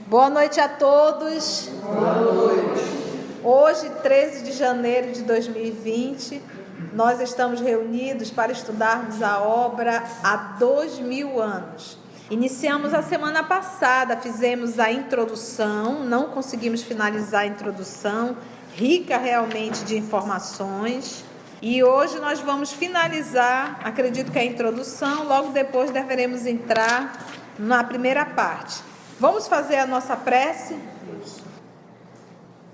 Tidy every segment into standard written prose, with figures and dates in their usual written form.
Boa noite a todos. Boa noite. Hoje, 13 de janeiro de 2020, nós estamos reunidos para estudarmos a obra Há 2000 anos. Iniciamos a semana passada, fizemos a introdução, não conseguimos finalizar a introdução, rica realmente de informações. E hoje nós vamos finalizar, acredito que a introdução, logo depois deveremos entrar na primeira parte. Vamos fazer a nossa prece?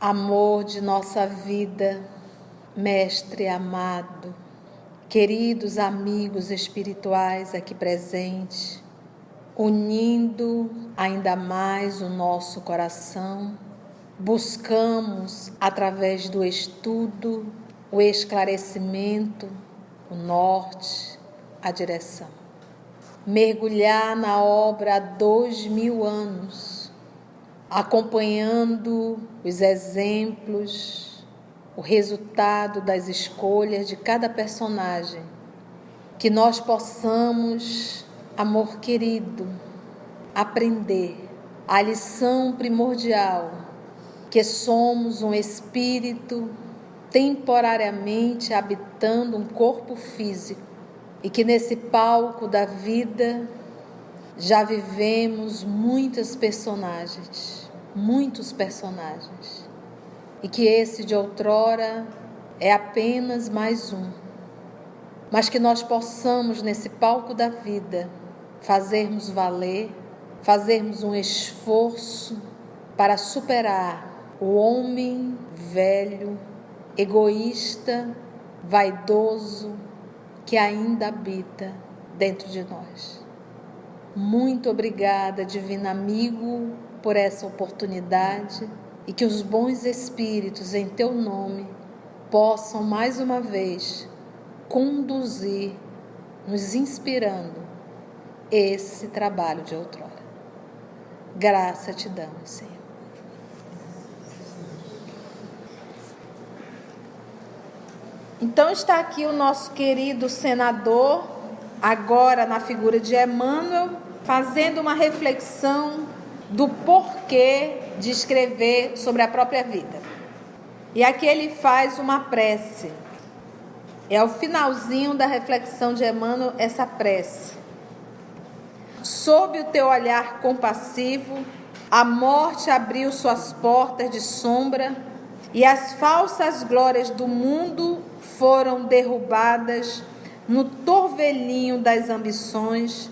Amor de nossa vida, Mestre amado, queridos amigos espirituais aqui presentes, unindo ainda mais o nosso coração, buscamos através do estudo, o esclarecimento, o norte, a direção. Mergulhar na obra há 2000 anos, acompanhando os exemplos, o resultado das escolhas de cada personagem, que nós possamos, amor querido, aprender a lição primordial, que somos um espírito temporariamente habitando um corpo físico, e que nesse palco da vida já vivemos muitos personagens, e que esse de outrora é apenas mais um, mas que nós possamos nesse palco da vida fazermos valer, fazermos um esforço para superar o homem velho, egoísta, vaidoso, que ainda habita dentro de nós. Muito obrigada, divino amigo, por essa oportunidade, e que os bons espíritos em teu nome possam mais uma vez conduzir, nos inspirando esse trabalho de outrora. Graça te damos, Senhor. Então está aqui o nosso querido senador, agora na figura de Emmanuel, fazendo uma reflexão do porquê de escrever sobre a própria vida. E aqui ele faz uma prece. É o finalzinho da reflexão de Emmanuel, essa prece. Sob o teu olhar compassivo, a morte abriu suas portas de sombra e as falsas glórias do mundo foram derrubadas no torvelinho das ambições,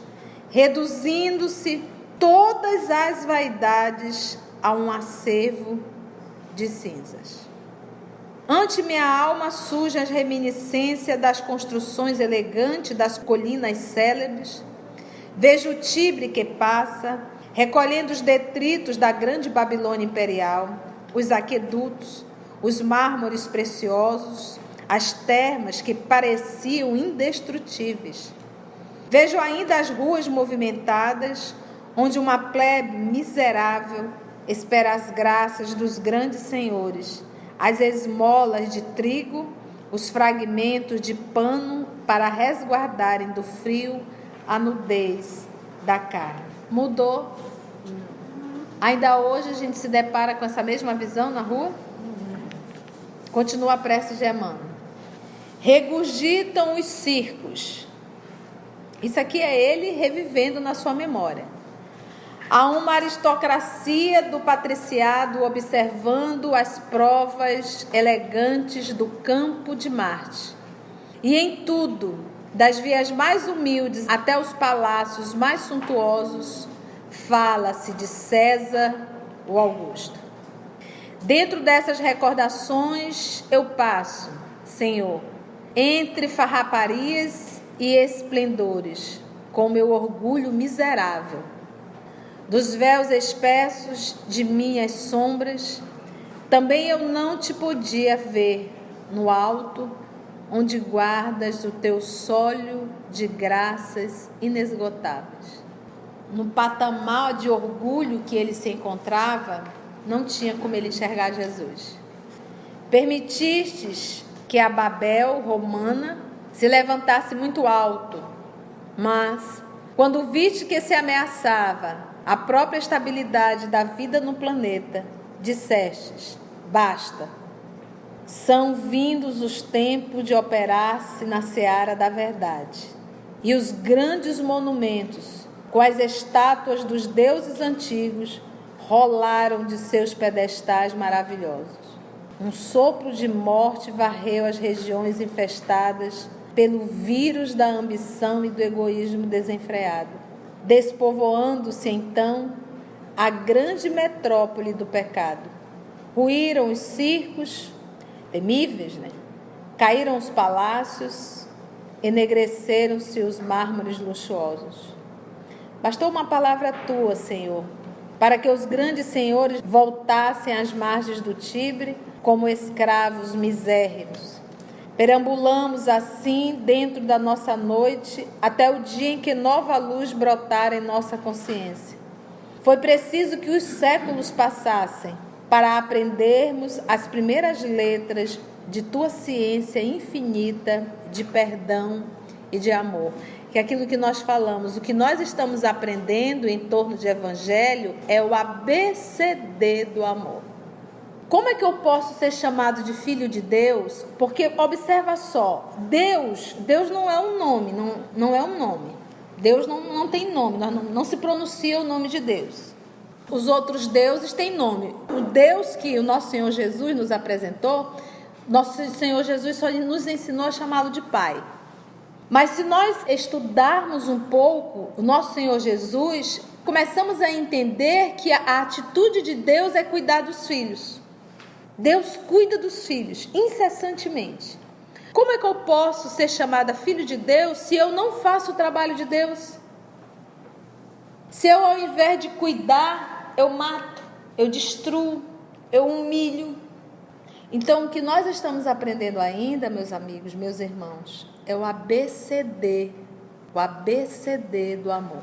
reduzindo-se todas as vaidades a um acervo de cinzas. Ante minha alma surgem as reminiscências das construções elegantes das colinas célebres. Vejo o Tibre que passa, recolhendo os detritos da grande Babilônia imperial, os aquedutos, os mármores preciosos, as termas que pareciam indestrutíveis. Vejo ainda as ruas movimentadas, onde uma plebe miserável espera as graças dos grandes senhores, as esmolas de trigo, os fragmentos de pano para resguardarem do frio a nudez da carne. Mudou? Ainda hoje a gente se depara com essa mesma visão na rua? Continua a prece de Emmanuel. Regurgitam os circos. Isso aqui é ele revivendo na sua memória. Há uma aristocracia do patriciado observando as provas elegantes do campo de Marte. E em tudo, das vias mais humildes até os palácios mais suntuosos, fala-se de César o Augusto. Dentro dessas recordações eu passo, Senhor, entre farraparias e esplendores, com meu orgulho miserável. Dos véus espessos de minhas sombras, também eu não te podia ver no alto, onde guardas o teu sólio de graças inesgotáveis. No patamar de orgulho que ele se encontrava, não tinha como ele enxergar Jesus. Permitistes que a Babel romana se levantasse muito alto, mas Quando viste que se ameaçava a própria estabilidade da vida no planeta, dissestes: basta. São vindos os tempos de operar-se na seara da verdade. E os grandes monumentos, com as estátuas dos deuses antigos, rolaram de seus pedestais maravilhosos. Um sopro de morte varreu as regiões infestadas pelo vírus da ambição e do egoísmo desenfreado, despovoando-se então a grande metrópole do pecado. Ruíram os circos, temíveis, né? Caíram os palácios, enegreceram-se os mármores luxuosos. Bastou uma palavra tua, Senhor, para que os grandes senhores voltassem às margens do Tibre como escravos misérrimos. Perambulamos assim dentro da nossa noite até o dia em que nova luz brotar em nossa consciência. Foi preciso que os séculos passassem para aprendermos as primeiras letras de tua ciência infinita de perdão e de amor. Que é aquilo que nós falamos, o que nós estamos aprendendo em torno de evangelho é o ABCD do amor. Como é que eu posso ser chamado de filho de Deus? Porque observa só, Deus não é um nome, não é um nome. Deus não tem nome, não se pronuncia o nome de Deus. Os outros deuses têm nome. O Deus que o nosso Senhor Jesus nos apresentou, nosso Senhor Jesus só nos ensinou a chamá-lo de Pai. Mas se nós estudarmos um pouco o nosso Senhor Jesus, começamos a entender que a atitude de Deus é cuidar dos filhos. Deus cuida dos filhos incessantemente. Como é que eu posso ser chamada filho de Deus se eu não faço o trabalho de Deus? Se eu, ao invés de cuidar, eu mato, eu destruo, eu humilho. Então, o que nós estamos aprendendo ainda, meus amigos, meus irmãos, é o ABCD do amor.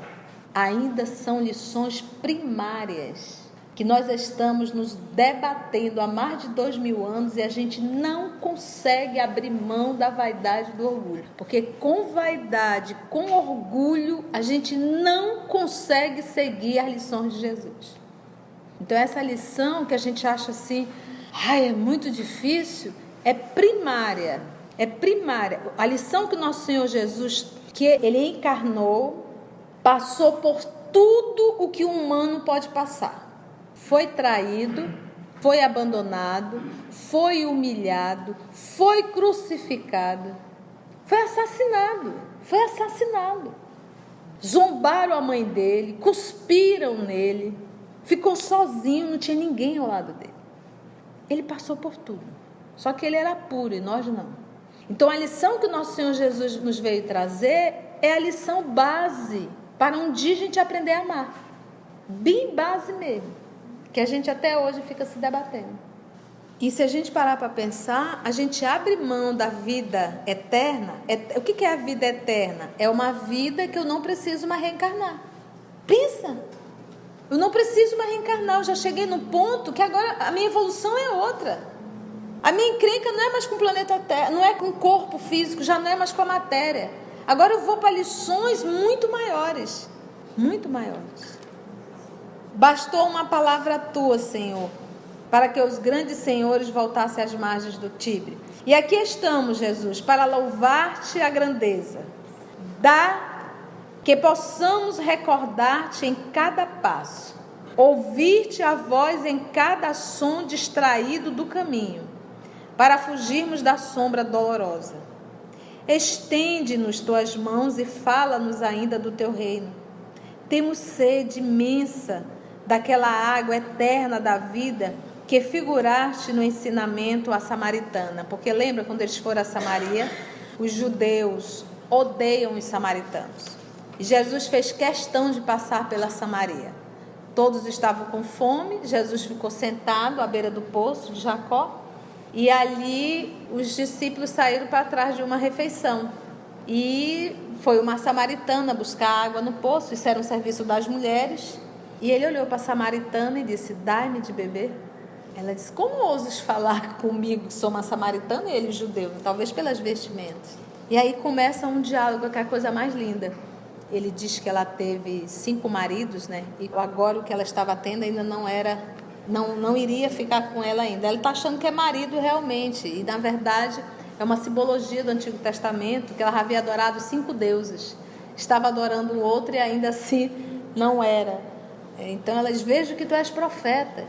Ainda são lições primárias que nós estamos nos debatendo há mais de 2000 anos e a gente não consegue abrir mão da vaidade e do orgulho. Porque com vaidade, com orgulho, a gente não consegue seguir as lições de Jesus. Então essa lição que a gente acha assim, é muito difícil, é primária. É primária. A lição que o nosso Senhor Jesus, que ele encarnou, passou por tudo o que um humano pode passar. Foi traído, foi abandonado, foi humilhado, foi crucificado, foi assassinado. Zombaram a mãe dele, cuspiram nele, ficou sozinho, não tinha ninguém ao lado dele. Ele passou por tudo, só que ele era puro e nós não. Então a lição que o nosso Senhor Jesus nos veio trazer é a lição base para um dia a gente aprender a amar. Bem base mesmo. Que a gente até hoje fica se debatendo. E se a gente parar para pensar, a gente abre mão da vida eterna. O que é a vida eterna? É uma vida que eu não preciso mais reencarnar. Pensa! Eu não preciso mais reencarnar. Eu já cheguei no ponto que agora a minha evolução é outra. A minha encrenca não é mais com o planeta Terra, não é com o corpo físico, já não é mais com a matéria. Agora eu vou para lições muito maiores. Muito maiores. Bastou uma palavra tua, Senhor, para que os grandes senhores voltassem às margens do Tibre. E aqui estamos, Jesus, para louvar-te a grandeza. Dá que possamos recordar-te em cada passo, ouvir-te a voz em cada som distraído do caminho, para fugirmos da sombra dolorosa. Estende-nos tuas mãos e fala-nos ainda do teu reino. Temos sede imensa daquela água eterna da vida que figuraste no ensinamento à samaritana. Porque lembra quando eles foram a Samaria? Os judeus odeiam os samaritanos. E Jesus fez questão de passar pela Samaria. Todos estavam com fome, Jesus ficou sentado à beira do poço de Jacó. E ali os discípulos saíram para trás de uma refeição. E foi uma samaritana buscar água no poço, isso era um serviço das mulheres. E ele olhou para a samaritana e disse: dai-me de beber. Ela disse: como ousas falar comigo que sou uma samaritana e ele judeu? Talvez pelas vestimentas. E aí começa um diálogo que é a coisa mais linda. ele diz que ela teve 5 maridos, né? E agora o que ela estava tendo ainda não iria ficar com ela ainda. Ela está achando que é marido realmente. E na verdade é uma simbologia do Antigo Testamento, que ela havia adorado 5 deuses. Estava adorando o outro e ainda assim não era. Então ela diz: vejo que tu és profeta.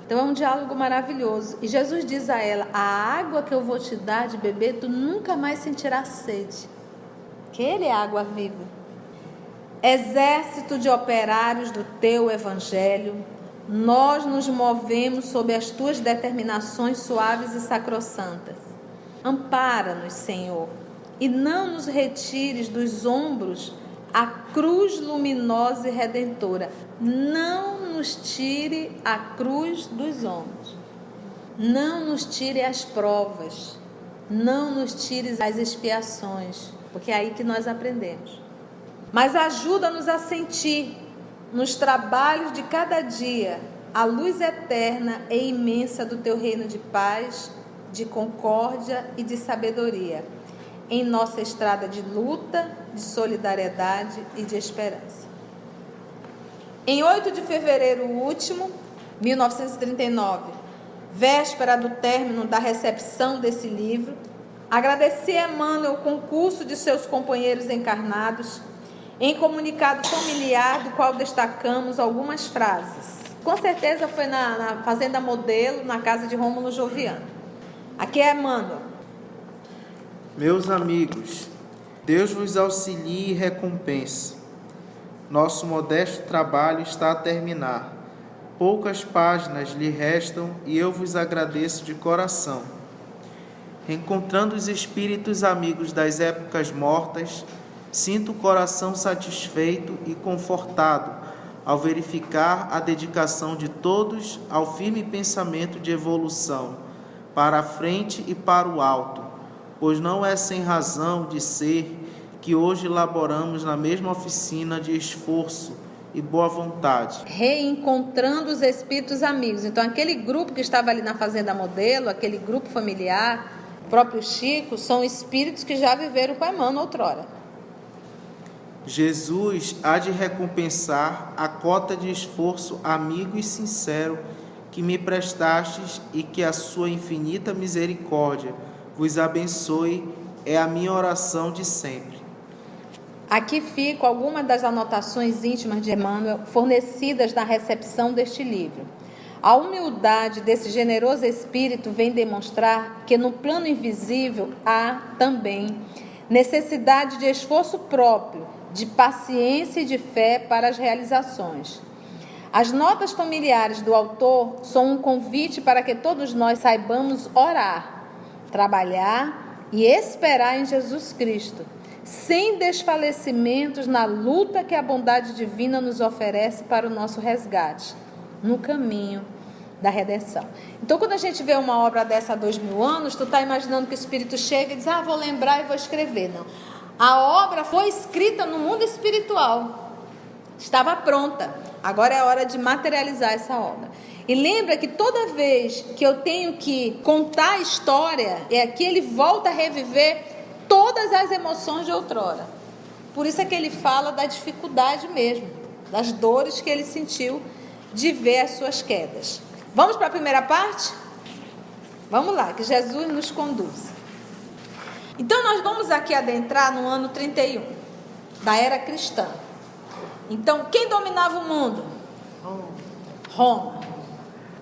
Então é um diálogo maravilhoso. E Jesus diz a ela: a água que eu vou te dar de beber, tu nunca mais sentirás sede, que Ele é a água viva. Exército de operários do teu evangelho, nós nos movemos sob as tuas determinações suaves e sacrossantas. Ampara-nos, Senhor, e não nos retires dos ombros a cruz luminosa e redentora. Não nos tire a cruz dos ombros. Não nos tire as provas. Não nos tire as expiações, porque é aí que nós aprendemos. Mas ajuda-nos a sentir, nos trabalhos de cada dia, a luz eterna e imensa do teu reino de paz, de concórdia e de sabedoria, em nossa estrada de luta, de solidariedade e de esperança. Em 8 de fevereiro último, 1939, véspera do término da recepção desse livro, agradeci a Emmanuel o concurso de seus companheiros encarnados, em comunicado familiar do qual destacamos algumas frases. Com certeza foi na Fazenda Modelo, na casa de Rômulo Joviano. Aqui é Emmanuel. Meus amigos, Deus vos auxilie e recompense. Nosso modesto trabalho está a terminar. Poucas páginas lhe restam e eu vos agradeço de coração. Reencontrando os espíritos amigos das épocas mortas, sinto o coração satisfeito e confortado ao verificar a dedicação de todos ao firme pensamento de evolução, para a frente e para o alto, pois não é sem razão de ser que hoje laboramos na mesma oficina de esforço e boa vontade. Reencontrando os espíritos amigos. Então, aquele grupo que estava ali na Fazenda Modelo, aquele grupo familiar, o próprio Chico, são espíritos que já viveram com Emmanuel outrora. Jesus há de recompensar a cota de esforço amigo e sincero que me prestastes e que a sua infinita misericórdia vos abençoe, é a minha oração de sempre. Aqui ficam algumas das anotações íntimas de Emmanuel fornecidas na recepção deste livro. A humildade desse generoso espírito vem demonstrar que no plano invisível há também necessidade de esforço próprio, de paciência e de fé para as realizações. As notas familiares do autor são um convite para que todos nós saibamos orar, trabalhar e esperar em Jesus Cristo, sem desfalecimentos na luta que a bondade divina nos oferece para o nosso resgate, no caminho da redenção. Então, quando a gente vê uma obra dessa há 2000 anos, tu está imaginando que o Espírito chega e diz: vou lembrar e vou escrever. Não. A obra foi escrita no mundo espiritual, estava pronta, agora é hora de materializar essa obra. E lembra que toda vez que eu tenho que contar a história, é que ele volta a reviver todas as emoções de outrora. Por isso é que ele fala da dificuldade mesmo, das dores que ele sentiu de ver as suas quedas. Vamos para a primeira parte? Vamos lá, que Jesus nos conduz. Então nós vamos aqui adentrar no ano 31 da era cristã. Então, quem dominava o mundo? Roma.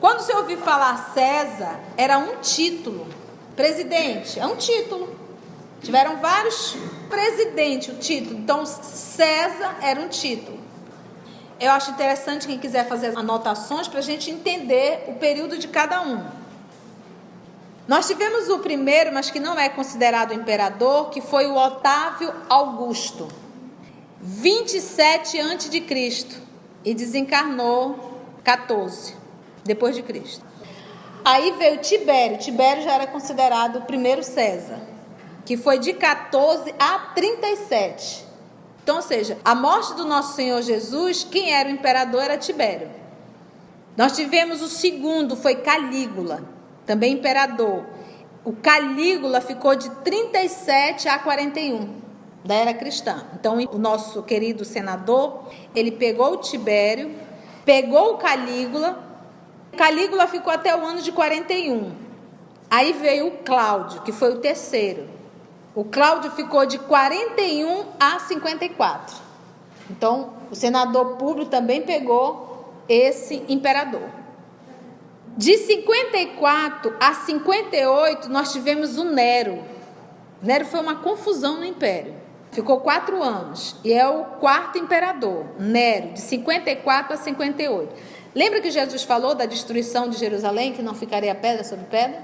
Quando você ouvir falar César, era um título. Presidente, é um título. Tiveram vários presidentes, o título. Então, César era um título. Eu acho interessante quem quiser fazer anotações para a gente entender o período de cada um. Nós tivemos o primeiro, mas que não é considerado imperador, que foi o Otávio Augusto, 27 a.C. e desencarnou 14 depois de Cristo. Aí veio Tibério. Tibério já era considerado o primeiro César, que foi de 14 a 37. Então, ou seja, a morte do nosso Senhor Jesus, quem era o imperador era Tibério. Nós tivemos o segundo, foi Calígula, também imperador. O Calígula ficou de 37 a 41. da era cristã. Então, o nosso querido senador, ele pegou o Tibério, pegou o Calígula. Calígula ficou até o ano de 41. Aí veio o Cláudio, que foi o terceiro. O Cláudio ficou de 41 a 54. Então, o senador Públio também pegou esse imperador. De 54 a 58, nós tivemos o Nero. Nero foi uma confusão no império. Ficou 4 anos e é o quarto imperador, Nero, de 54 a 58. Lembra que Jesus falou da destruição de Jerusalém, que não ficaria pedra sobre pedra?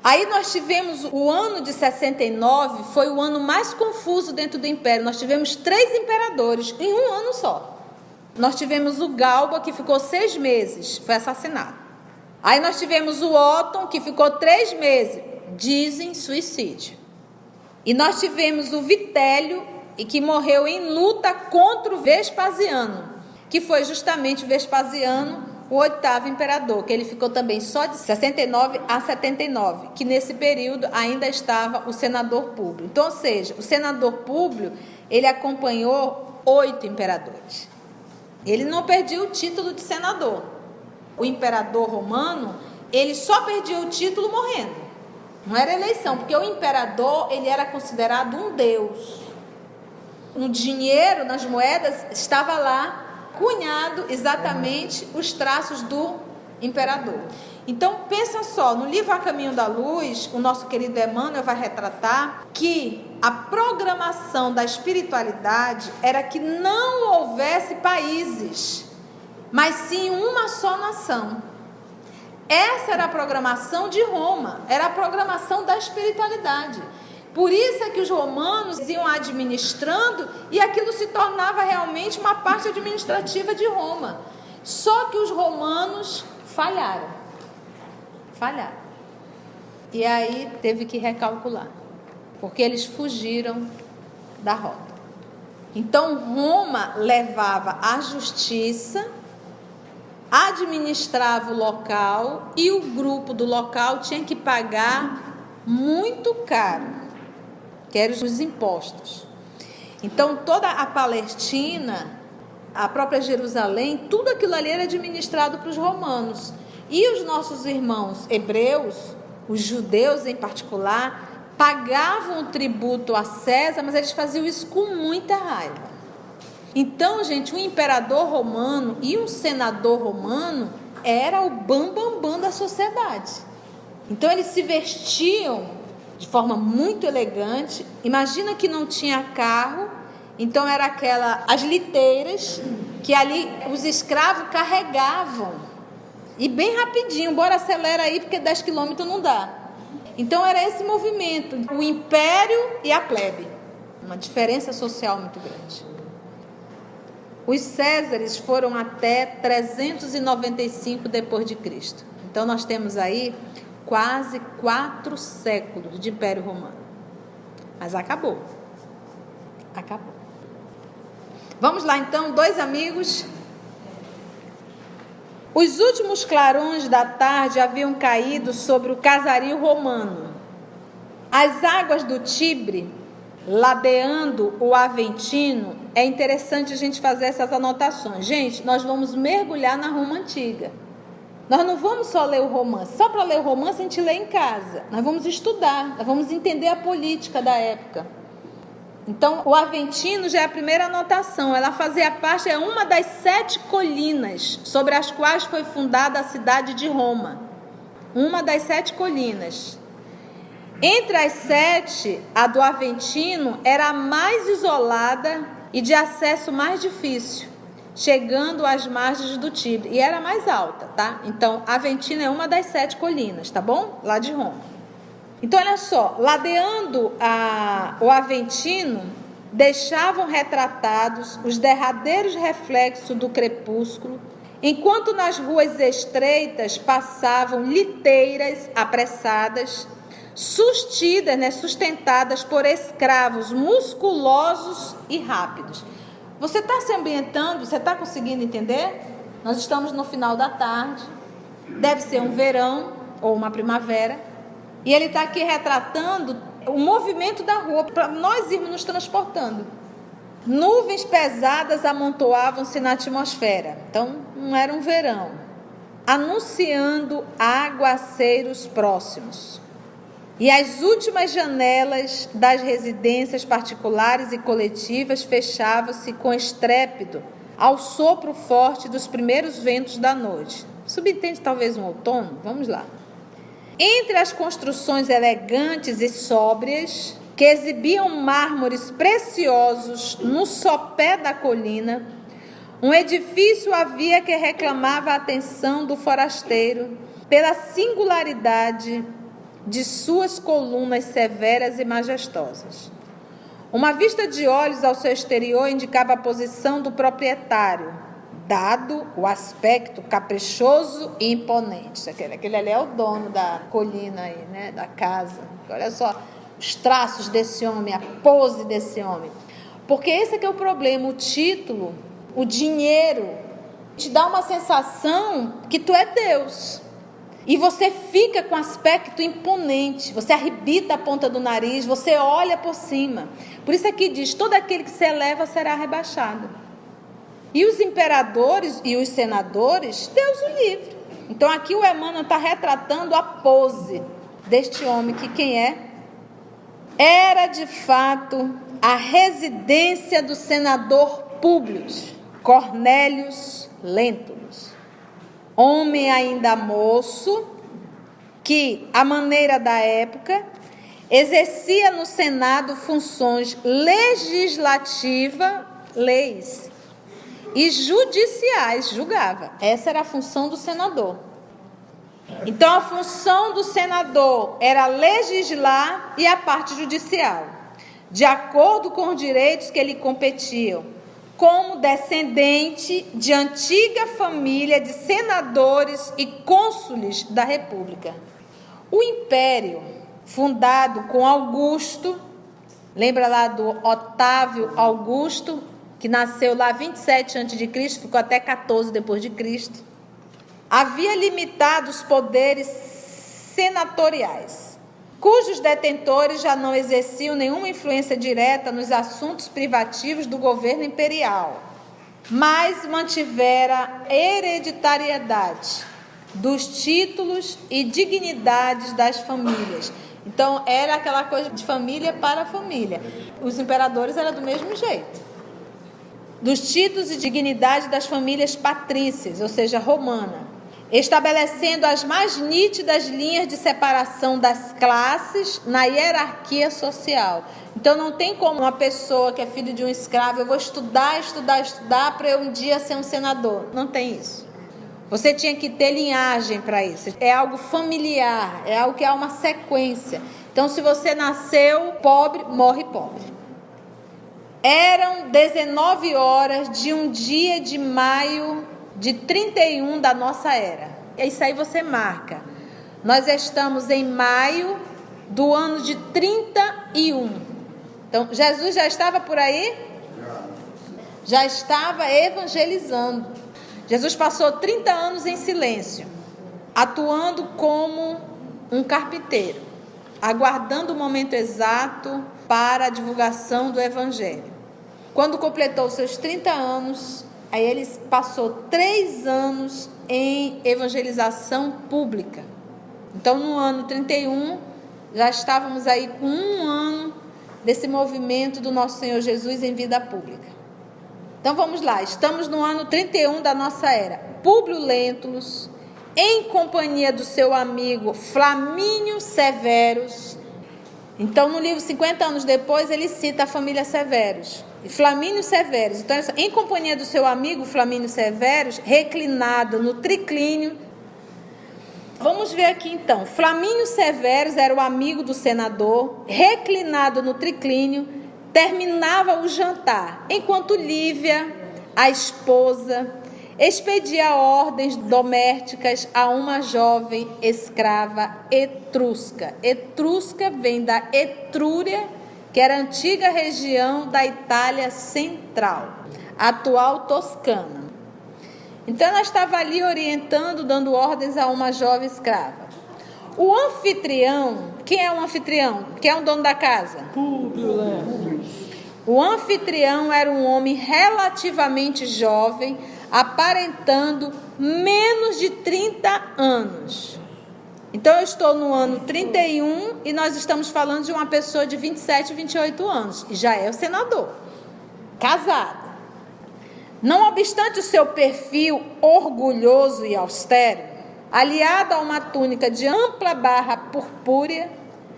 Aí nós tivemos o ano de 69, foi o ano mais confuso dentro do império. Nós tivemos 3 imperadores em um ano só. Nós tivemos o Galba, que ficou 6 meses, foi assassinado. Aí nós tivemos o Otton, que ficou 3 meses, dizem suicídio. E nós tivemos o Vitélio, que morreu em luta contra o Vespasiano, que foi justamente o Vespasiano, o 8º imperador, que ele ficou também só de 69 a 79, que nesse período ainda estava o senador Públio. Então, ou seja, o senador Públio, ele acompanhou 8 imperadores. Ele não perdia o título de senador. O imperador romano, ele só perdia o título morrendo. Não era eleição, porque o imperador, ele era considerado um deus. No dinheiro, nas moedas, estava lá cunhado exatamente os traços do imperador. Então, pensa só, no livro A Caminho da Luz, o nosso querido Emmanuel vai retratar que a programação da espiritualidade era que não houvesse países, mas sim uma só nação. Essa era a programação de Roma, era a programação da espiritualidade. Por isso é que os romanos iam administrando e aquilo se tornava realmente uma parte administrativa de Roma. Só que os romanos falharam. E aí teve que recalcular, porque eles fugiram da rota. Então Roma levava a justiça, administrava o local e o grupo do local tinha que pagar muito caro, que eram os impostos. Então toda a Palestina, a própria Jerusalém, tudo aquilo ali era administrado para os romanos. E os nossos irmãos hebreus, os judeus em particular, pagavam o tributo a César, mas eles faziam isso com muita raiva. Então, gente, um imperador romano e um senador romano era o bambambam da sociedade. Então, eles se vestiam de forma muito elegante. Imagina que não tinha carro, então era as liteiras que ali os escravos carregavam. E bem rapidinho, bora acelera aí, porque 10 quilômetros não dá. Então era esse movimento, o império e a plebe. Uma diferença social muito grande. Os Césares foram até 395 depois de Cristo. Então nós temos aí quase 4 séculos de Império Romano. Mas acabou. Vamos lá então, 2 amigos. Os últimos clarões da tarde haviam caído sobre o casario romano. As águas do Tibre, ladeando o Aventino, é interessante a gente fazer essas anotações. Gente, nós vamos mergulhar na Roma Antiga. Nós não vamos só ler o romance. Só para ler o romance a gente lê em casa. Nós vamos estudar, nós vamos entender a política da época. Então, o Aventino já é a primeira anotação. Ela fazia parte, é uma das 7 colinas sobre as quais foi fundada a cidade de Roma. Uma das 7 colinas. Entre as 7, a do Aventino era a mais isolada e de acesso mais difícil, chegando às margens do Tibre. E era mais alta, tá? Então, Aventino é uma das 7 colinas, tá bom? Lá de Roma. Então, olha só, ladeando o Aventino, deixavam retratados os derradeiros reflexos do crepúsculo, enquanto nas ruas estreitas passavam liteiras apressadas, sustentadas por escravos musculosos e rápidos. Você está se ambientando? Você está conseguindo entender? Nós estamos no final da tarde, deve ser um verão ou uma primavera. E ele está aqui retratando o movimento da rua, para nós irmos nos transportando. Nuvens pesadas amontoavam-se na atmosfera, então não era um verão, anunciando aguaceiros próximos. E as últimas janelas das residências particulares e coletivas fechavam-se com estrépito ao sopro forte dos primeiros ventos da noite. Subentende talvez um outono? Vamos lá. Entre as construções elegantes e sóbrias, que exibiam mármores preciosos no sopé da colina, um edifício havia que reclamava a atenção do forasteiro pela singularidade de suas colunas severas e majestosas. Uma vista de olhos ao seu exterior indicava a posição do proprietário, dado o aspecto caprichoso e imponente. Aquele ali é o dono da colina aí, né, da casa. Olha só os traços desse homem, a pose desse homem. Porque esse aqui é o problema, o título, o dinheiro, te dá uma sensação que tu é Deus. E você fica com aspecto imponente, você arrebita a ponta do nariz, você olha por cima. Por isso aqui diz, todo aquele que se eleva será rebaixado. E os imperadores e os senadores, Deus o livre. Então aqui o Emmanuel está retratando a pose deste homem, que quem é? Era de fato a residência do senador Públio Cornélios Lentulus, homem ainda moço, que, à maneira da época, exercia no Senado funções legislativas, leis, e judiciais, julgava. Essa era a função do senador. Então, a função do senador era legislar e a parte judicial, de acordo com os direitos que lhe competiam, como descendente de antiga família de senadores e cônsules da República. O Império, fundado com Augusto, lembra lá do Otávio Augusto, que nasceu lá 27 a.C., ficou até 14 depois de Cristo, havia limitado os poderes senatoriais, cujos detentores já não exerciam nenhuma influência direta nos assuntos privativos do governo imperial, mas mantivera a hereditariedade dos títulos e dignidades das famílias. Então, era aquela coisa de família para família. Os imperadores eram do mesmo jeito. Dos títulos e dignidade das famílias patrícias, ou seja, romana, estabelecendo as mais nítidas linhas de separação das classes na hierarquia social. Então, não tem como uma pessoa que é filho de um escravo, eu vou estudar para eu um dia ser um senador. Não tem isso. Você tinha que ter linhagem para isso. É algo familiar, é algo que há uma sequência. Então, se você nasceu pobre, morre pobre. Eram 19 horas de um dia de maio de 31 da nossa era. Isso aí você marca. Nós estamos em maio do ano de 31. Então, Jesus já estava por aí? Já estava evangelizando. Jesus passou 30 anos em silêncio, atuando como um carpinteiro, aguardando o momento exato para a divulgação do evangelho. Quando completou seus 30 anos, aí ele passou 3 anos em evangelização pública. Então, no ano 31, já estávamos aí com 1 ano desse movimento do nosso Senhor Jesus em vida pública. Então, vamos lá. Estamos no ano 31 da nossa era. Públio Lentulus, em companhia do seu amigo Flamínio Severus. Então, no livro 50 anos depois, ele cita a família Severus. Flamínio Severus. Então, em companhia do seu amigo Flamínio Severus, reclinado no triclínio. Vamos ver aqui então. Flamínio Severus era o amigo do senador, reclinado no triclínio, terminava o jantar, enquanto Lívia, a esposa, expedia ordens domésticas a uma jovem escrava etrusca. Etrusca vem da Etrúria, que era a antiga região da Itália Central, atual Toscana. Então, ela estava ali orientando, dando ordens a uma jovem escrava. O anfitrião Quem é o anfitrião? Quem é o dono da casa? Públio Lésio. O anfitrião era um homem relativamente jovem, aparentando menos de 30 anos. Então eu estou no ano 31 e nós estamos falando de uma pessoa de 27, 28 anos. E já é o senador, casado. Não obstante o seu perfil orgulhoso e austero, aliado a uma túnica de ampla barra purpúrea,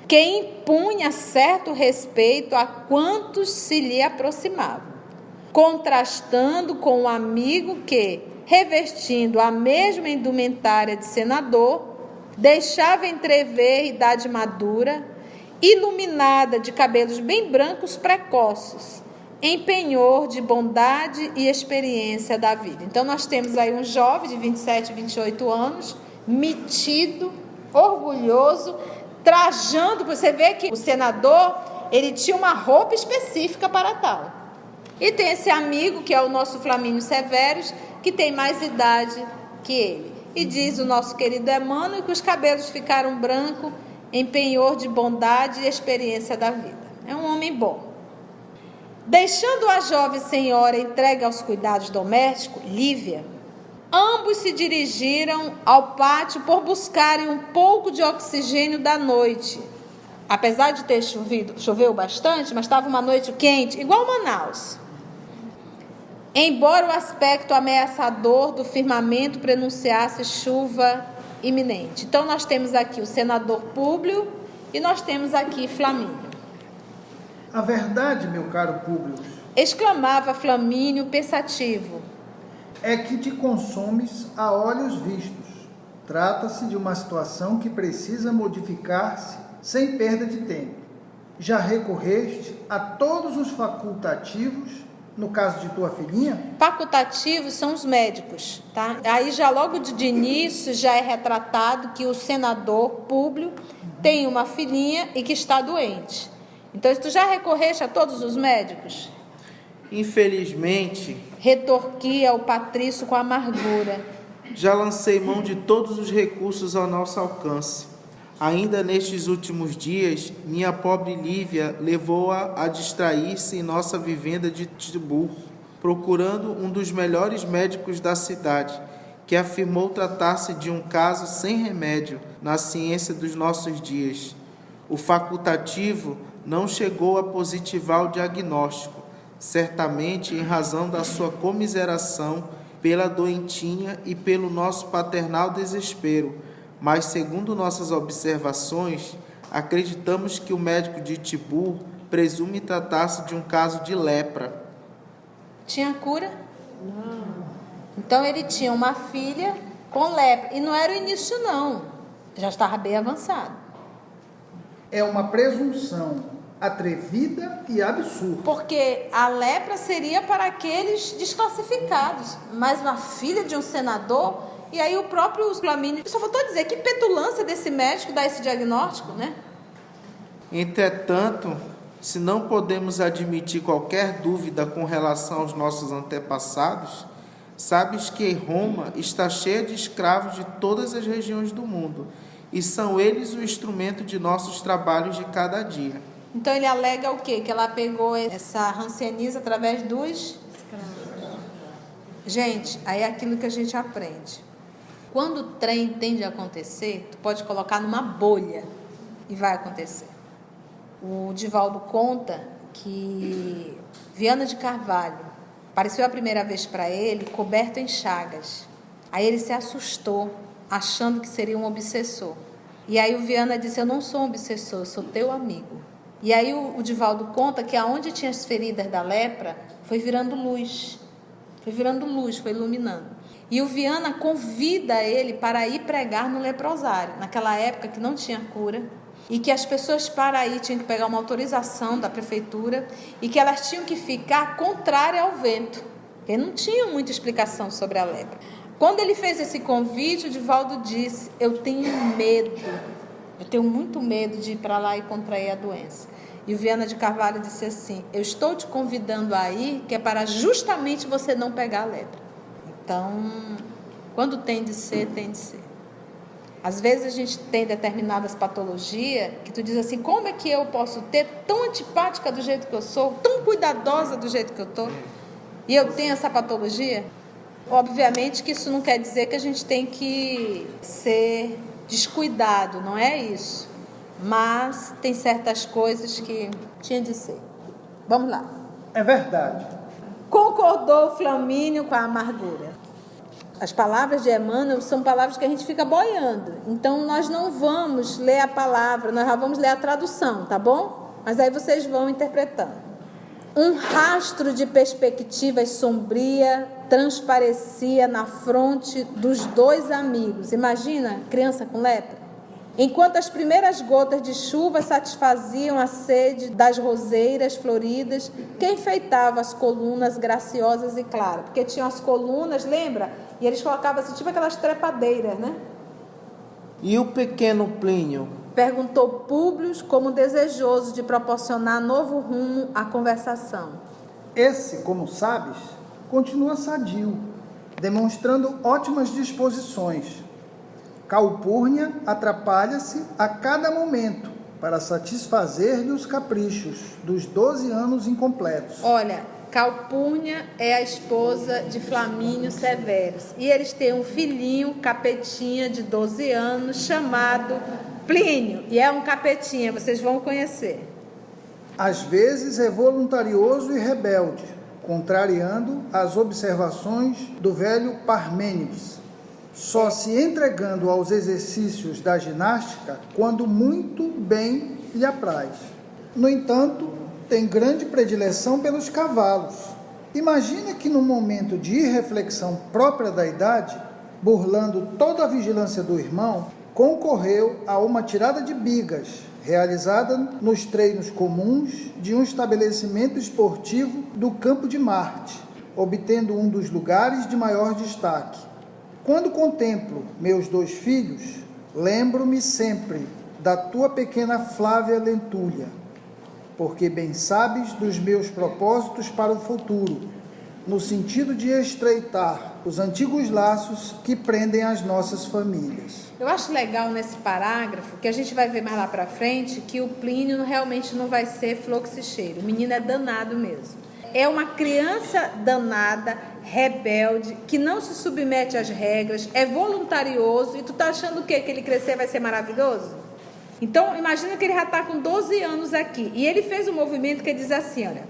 que impunha certo respeito a quantos se lhe aproximavam, contrastando com um amigo que, revestindo a mesma indumentária de senador, deixava entrever idade madura, iluminada de cabelos bem brancos precoces, em penhor de bondade e experiência da vida. Então nós temos aí um jovem de 27, 28 anos, metido, orgulhoso, trajando. Você vê que o senador, ele tinha uma roupa específica para tal. E tem esse amigo, que é o nosso Flamínio Severus, que tem mais idade que ele. E diz o nosso querido Emmanuel que os cabelos ficaram brancos em penhor de bondade e experiência da vida. É um homem bom. Deixando a jovem senhora entregue aos cuidados domésticos, Lívia, ambos se dirigiram ao pátio por buscarem um pouco de oxigênio da noite. Apesar de ter choveu bastante, mas estava uma noite quente, igual Manaus. Embora o aspecto ameaçador do firmamento prenunciasse chuva iminente. Então nós temos aqui o senador Públio e nós temos aqui Flamínio. A verdade, meu caro Públio, Exclamava Flamínio pensativo. é que te consomes a olhos vistos. Trata-se de uma situação que precisa modificar-se sem perda de tempo. Já recorreste a todos os facultativos, no caso de tua filhinha? Facultativos são os médicos, tá? Aí já logo de início já é retratado que o senador Públio tem uma filhinha e que está doente. Então, tu já recorreste a todos os médicos? Infelizmente, Retorquia o patrício com amargura. já lancei mão de todos os recursos ao nosso alcance. Ainda nestes últimos dias, minha pobre Lívia levou-a a distrair-se em nossa vivenda de Tibur, procurando um dos melhores médicos da cidade, que afirmou tratar-se de um caso sem remédio na ciência dos nossos dias. O facultativo não chegou a positivar o diagnóstico, certamente em razão da sua comiseração pela doentinha e pelo nosso paternal desespero, mas, segundo nossas observações, acreditamos que o médico de Tibur presume tratar-se de um caso de lepra. Tinha cura? Não. Então ele tinha uma filha com lepra. E não era o início, não. Já estava bem avançado. É uma presunção atrevida e absurda. Porque a lepra seria para aqueles desclassificados. Mas uma filha de um senador... E aí o próprio Flamínio só faltou dizer que petulância desse médico dar esse diagnóstico, né? Entretanto, se não podemos admitir qualquer dúvida com relação aos nossos antepassados, sabes que Roma está cheia de escravos de todas as regiões do mundo, e são eles o instrumento de nossos trabalhos de cada dia. Então ele alega o quê? Que ela pegou essa rancianiza através dos escravos. Gente, aí é aquilo que a gente aprende. Quando o trem tende a acontecer, tu pode colocar numa bolha e vai acontecer. O Divaldo conta que Viana de Carvalho apareceu a primeira vez para ele coberto em chagas. Aí ele se assustou, achando que seria um obsessor. E aí o Viana disse: eu não sou um obsessor, eu sou teu amigo. E aí o Divaldo conta que aonde tinha as feridas da lepra, foi virando luz. Foi iluminando. E o Viana convida ele para ir pregar no leprosário, naquela época que não tinha cura, e que as pessoas para ir tinham que pegar uma autorização da prefeitura, e que elas tinham que ficar contrárias ao vento, porque não tinham muita explicação sobre a lepra. Quando ele fez esse convite, o Divaldo disse: eu tenho muito medo de ir para lá e contrair a doença. E o Viana de Carvalho disse assim: eu estou te convidando a ir, que é para justamente você não pegar a lepra. Então, quando tem de ser, tem de ser. Às vezes a gente tem determinadas patologias que tu diz assim, como é que eu posso ter tão antipática do jeito que eu sou, tão cuidadosa do jeito que eu estou, e eu tenho essa patologia? Obviamente que isso não quer dizer que a gente tem que ser descuidado, não é isso. Mas tem certas coisas que tinha de ser. Vamos lá. É verdade. Concordou Flamínio com a amargura. As palavras de Emmanuel são palavras que a gente fica boiando. Então, nós não vamos ler a palavra, nós já vamos ler a tradução, tá bom? Mas aí vocês vão interpretando. Um rastro de perspectivas sombria transparecia na fronte dos dois amigos. Imagina, criança com lepra. Enquanto as primeiras gotas de chuva satisfaziam a sede das roseiras floridas que enfeitavam as colunas graciosas e claras. Porque tinham as colunas, lembra? E eles colocavam assim, tipo aquelas trepadeiras, né? E o pequeno Plínio? Perguntou Públio, como desejoso de proporcionar novo rumo à conversação. Esse, como sabes, continua sadio, demonstrando ótimas disposições. Calpurnia atrapalha-se a cada momento para satisfazer-lhe os caprichos dos 12 anos incompletos. Olha, Calpurnia é a esposa de Flamínio Severus. E eles têm um filhinho, capetinha, de 12 anos, chamado Plínio. E é um capetinha, vocês vão conhecer. Às vezes é voluntarioso e rebelde, contrariando as observações do velho Parmênides, só se entregando aos exercícios da ginástica quando muito bem lhe apraz. No entanto, tem grande predileção pelos cavalos. Imagina que no momento de irreflexão própria da idade, burlando toda a vigilância do irmão, concorreu a uma tirada de bigas, realizada nos treinos comuns de um estabelecimento esportivo do Campo de Marte, obtendo um dos lugares de maior destaque. Quando contemplo meus 2 filhos, lembro-me sempre da tua pequena Flávia Lentulha, porque bem sabes dos meus propósitos para o futuro, no sentido de estreitar os antigos laços que prendem as nossas famílias. Eu acho legal nesse parágrafo, que a gente vai ver mais lá pra frente, que o Plínio realmente não vai ser fluxicheiro. O menino é danado mesmo. É uma criança danada, rebelde, que não se submete às regras, é voluntarioso. E tu tá achando o quê? Que ele crescer vai ser maravilhoso? Então, imagina que ele já está com 12 anos aqui. E ele fez um movimento que diz assim, olha: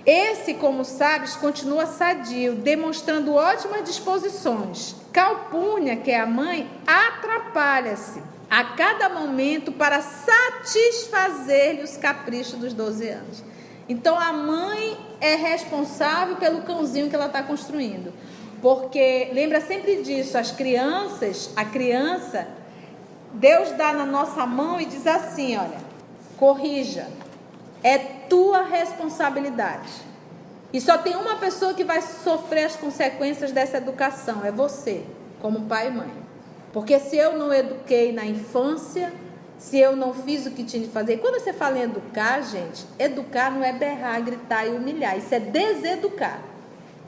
esse, como sabes, continua sadio, demonstrando ótimas disposições. Calpurnia, que é a mãe, atrapalha-se a cada momento para satisfazer-lhe os caprichos dos 12 anos. Então, a mãe é responsável pelo cãozinho que ela está construindo. Porque, lembra sempre disso, a criança, Deus dá na nossa mão e diz assim, olha, corrija, é tua responsabilidade. E só tem uma pessoa que vai sofrer as consequências dessa educação, é você, como pai e mãe. Porque se eu não eduquei na infância, se eu não fiz o que tinha de fazer. E quando você fala em educar, gente, educar não é berrar, gritar e humilhar, isso é deseducar.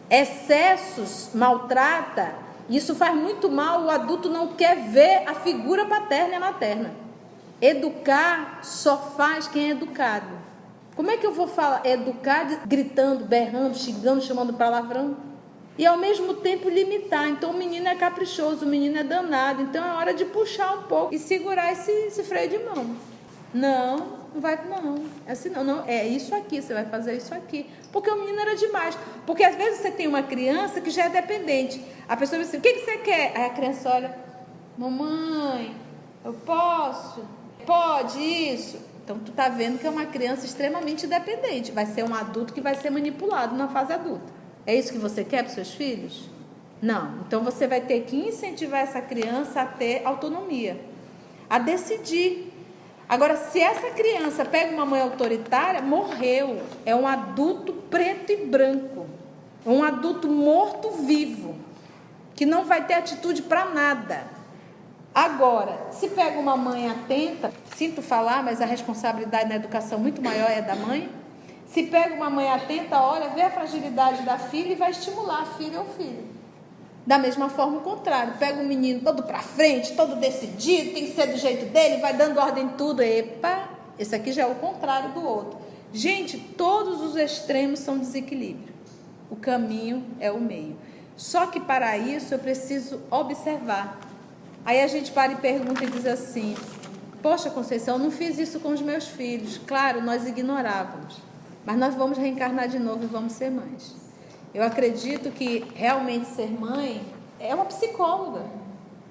Excessos maltrata, isso faz muito mal, o adulto não quer ver a figura paterna e materna. Educar só faz quem é educado. Como é que eu vou falar educar gritando, berrando, xingando, chamando palavrão? E ao mesmo tempo limitar. Então o menino é caprichoso, o menino é danado, então é hora de puxar um pouco e segurar esse freio de mão. Não vai, não, assim não, é isso aqui, você vai fazer isso aqui. Porque o menino era demais. Porque às vezes você tem uma criança que já é dependente. A pessoa diz assim, o que você quer? Aí a criança olha, mamãe, eu posso? Pode isso? Então tu tá vendo que é uma criança extremamente dependente. Vai ser um adulto que vai ser manipulado na fase adulta. É isso que você quer para os seus filhos? Não. Então você vai ter que incentivar essa criança a ter autonomia, a decidir. Agora, se essa criança pega uma mãe autoritária, morreu. É um adulto preto e branco. É um adulto morto-vivo, que não vai ter atitude para nada. Agora, se pega uma mãe atenta, sinto falar, mas a responsabilidade na educação muito maior é da mãe. Se pega uma mãe atenta, olha, vê a fragilidade da filha e vai estimular a filha ou o filho. Da mesma forma, o contrário. Pega um menino todo para frente, todo decidido, tem que ser do jeito dele, vai dando ordem em tudo. Epa, esse aqui já é o contrário do outro. Gente, todos os extremos são desequilíbrio. O caminho é o meio. Só que para isso eu preciso observar. Aí a gente para e pergunta e diz assim: poxa, Conceição, eu não fiz isso com os meus filhos. Claro, nós ignorávamos. Mas nós vamos reencarnar de novo e vamos ser mães. Eu acredito que realmente ser mãe é uma psicóloga.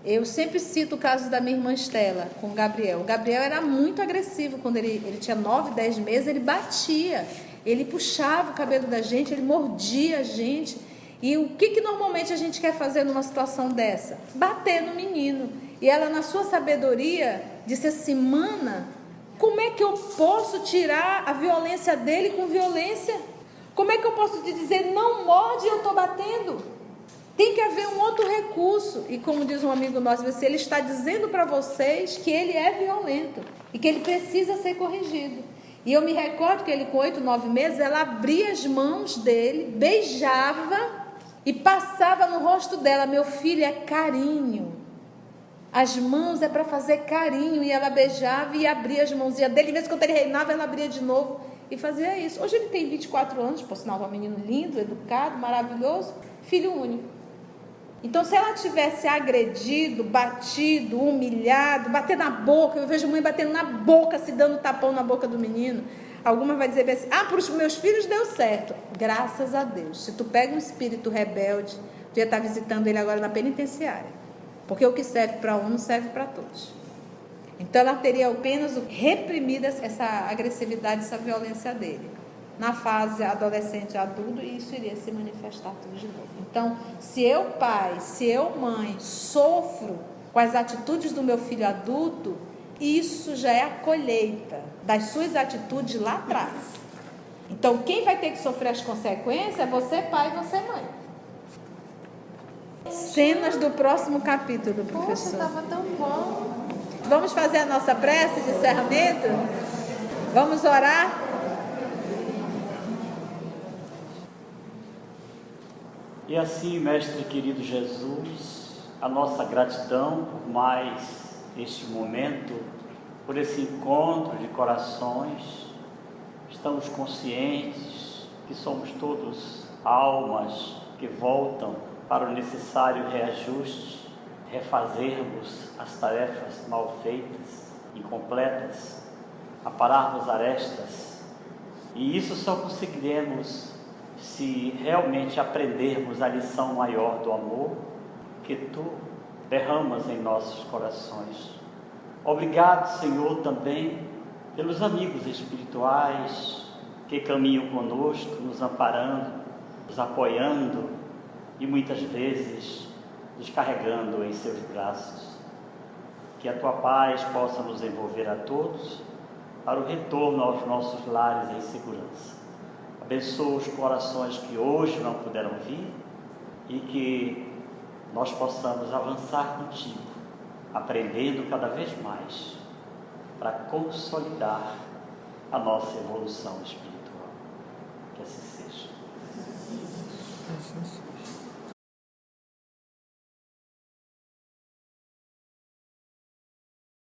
Eu sempre cito o caso da minha irmã Estela com o Gabriel. O Gabriel era muito agressivo quando ele tinha 9, 10 meses, ele batia, ele puxava o cabelo da gente, ele mordia a gente. E o que normalmente a gente quer fazer numa situação dessa? Bater no menino. E ela, na sua sabedoria, disse assim: mana, como é que eu posso tirar a violência dele com violência? Como é que eu posso te dizer, não morde e eu estou batendo? Tem que haver um outro recurso. E como diz um amigo nosso, ele está dizendo para vocês que ele é violento e que ele precisa ser corrigido. E eu me recordo que ele, com 8, 9 meses, ela abria as mãos dele, beijava e passava no rosto dela: meu filho, é carinho. As mãos é para fazer carinho. E ela beijava e abria as mãozinhas dele. E às vezes, quando ele reinava, ela abria de novo e fazia isso. Hoje ele tem 24 anos, por sinal, é um menino lindo, educado, maravilhoso, filho único. Então, se ela tivesse agredido, batido, humilhado, bater na boca, eu vejo mãe batendo na boca, se dando tapão na boca do menino. Alguma vai dizer assim: ah, para os meus filhos deu certo. Graças a Deus. Se tu pega um espírito rebelde, tu ia estar visitando ele agora na penitenciária. Porque o que serve para um não serve para todos. Então ela teria apenas reprimido essa agressividade, essa violência dele. Na fase adolescente, adulto, isso iria se manifestar tudo de novo. Então, se eu pai, se eu mãe, sofro com as atitudes do meu filho adulto, isso já é a colheita das suas atitudes lá atrás. Então, quem vai ter que sofrer as consequências é você pai e você mãe. Cenas do próximo capítulo, professor. Poxa, estava tão bom. Vamos fazer a nossa prece de encerramento? Vamos orar? E assim, Mestre querido Jesus, a nossa gratidão por mais este momento, por esse encontro de corações. Estamos conscientes que somos todos almas que voltam para o necessário reajuste, refazermos as tarefas mal feitas, incompletas, apararmos arestas. E isso só conseguiremos se realmente aprendermos a lição maior do amor que Tu derramas em nossos corações. Obrigado, Senhor, também pelos amigos espirituais que caminham conosco, nos amparando, nos apoiando e muitas vezes nos carregando em Seus braços. Que a Tua paz possa nos envolver a todos para o retorno aos nossos lares em segurança. Abençoa os corações que hoje não puderam vir e que nós possamos avançar contigo, aprendendo cada vez mais para consolidar a nossa evolução espiritual. Que assim seja.